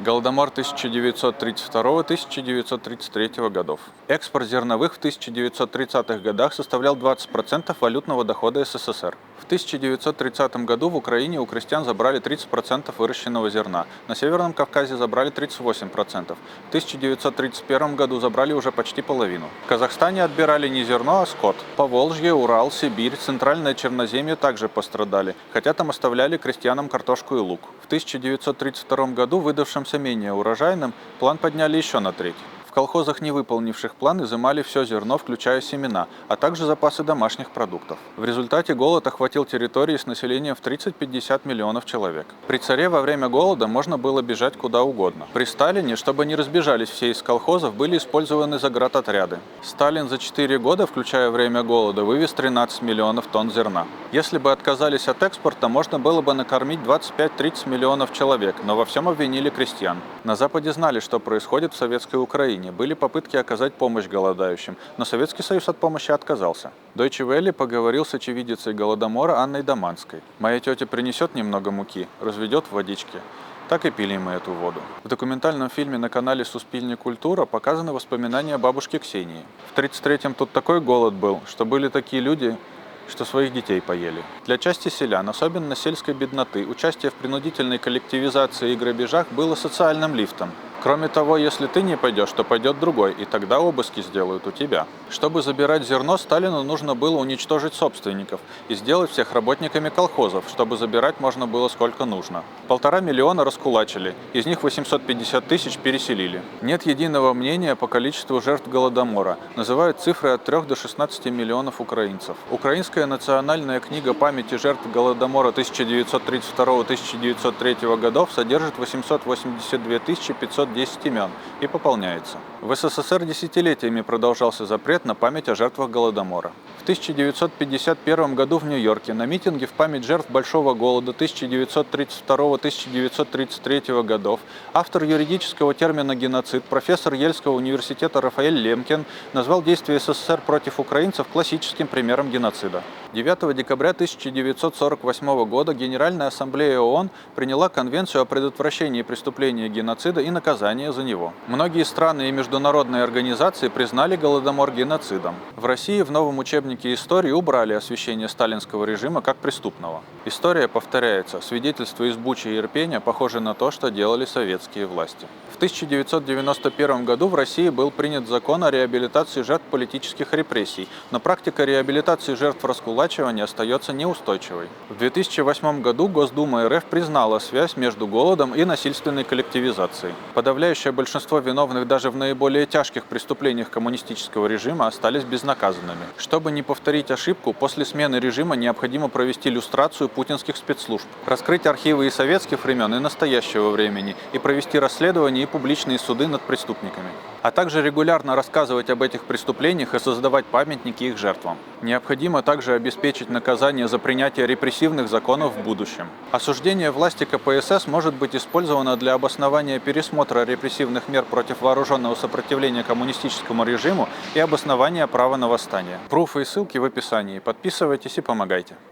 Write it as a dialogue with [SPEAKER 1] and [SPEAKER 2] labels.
[SPEAKER 1] Голодомор 1932-1933 годов. Экспорт зерновых в 1930-х годах составлял 20% валютного дохода СССР. В 1930 году в Украине у крестьян забрали 30% выращенного зерна, на Северном Кавказе забрали 38%, в 1931 году забрали уже почти половину. В Казахстане отбирали не зерно, а скот. Поволжье, Урал, Сибирь, Центральное Черноземье также пострадали, хотя там оставляли крестьянам картошку и лук. В 1932 году, выдавшимся менее урожайным, план подняли еще на треть. В колхозах, не выполнивших план, изымали все зерно, включая семена, а также запасы домашних продуктов. В результате голод охватил территории с населением в 30-50 миллионов человек. При царе во время голода можно было бежать куда угодно. При Сталине, чтобы не разбежались все из колхозов, были использованы заградотряды. Сталин за 4 года, включая время голода, вывез 13 миллионов тонн зерна. Если бы отказались от экспорта, можно было бы накормить 25-30 миллионов человек, но во всем обвинили крестьян. На Западе знали, что происходит в советской Украине. Были попытки оказать помощь голодающим, но Советский Союз от помощи отказался. Deutsche Welle поговорил с очевидицей Голодомора Анной Доманской. «Моя тетя принесет немного муки, разведет в водичке». Так и пили мы эту воду. В документальном фильме на канале «Суспільне культура» показаны воспоминания бабушки Ксении. В 1933-м тут такой голод был, что были такие люди, что своих детей поели. Для части селян, особенно сельской бедноты, участие в принудительной коллективизации и грабежах было социальным лифтом. Кроме того, если ты не пойдешь, то пойдет другой, и тогда обыски сделают у тебя. Чтобы забирать зерно, Сталину нужно было уничтожить собственников и сделать всех работниками колхозов, чтобы забирать можно было сколько нужно. 1,5 миллиона раскулачили, из них 850 тысяч переселили. Нет единого мнения по количеству жертв Голодомора. Называют цифры от 3 до 16 миллионов украинцев. Украинская национальная книга памяти жертв Голодомора 1932-1903 годов содержит 882 510 имен и пополняется. В СССР десятилетиями продолжался запрет на память о жертвах Голодомора. В 1951 году в Нью-Йорке на митинге в память жертв Большого голода 1932-1933 годов автор юридического термина «геноцид», профессор Ельского университета Рафаэль Лемкин назвал действия СССР против украинцев классическим примером геноцида. 9 декабря 1948 года Генеральная ассамблея ООН приняла Конвенцию о предотвращении преступления геноцида и наказания за него. Многие страны и международные организации признали Голодомор геноцидом. В России в новом учебнике истории убрали освящение сталинского режима как преступного. История повторяется, свидетельства из Бучи и Ирпеня похожи на то, что делали советские власти. В 1991 году в России был принят закон о реабилитации жертв политических репрессий, но практика реабилитации жертв раскулачивания остается неустойчивой. В 2008 году Госдума РФ признала связь между голодом и насильственной коллективизацией. Подавляющее большинство виновных даже в наиболее тяжких преступлениях коммунистического режима остались безнаказанными. Чтобы не повторить ошибку, после смены режима необходимо провести люстрацию путинских спецслужб, раскрыть архивы и советских времен, и настоящего времени, и провести расследование и публичные суды над преступниками. А также регулярно рассказывать об этих преступлениях и создавать памятники их жертвам. Необходимо также обеспечить наказание за принятие репрессивных законов в будущем. Осуждение власти КПСС может быть использовано для обоснования пересмотра репрессивных мер против вооруженного сопротивления коммунистическому режиму и обоснования права на восстание. Пруфы и ссылки в описании. Подписывайтесь и помогайте.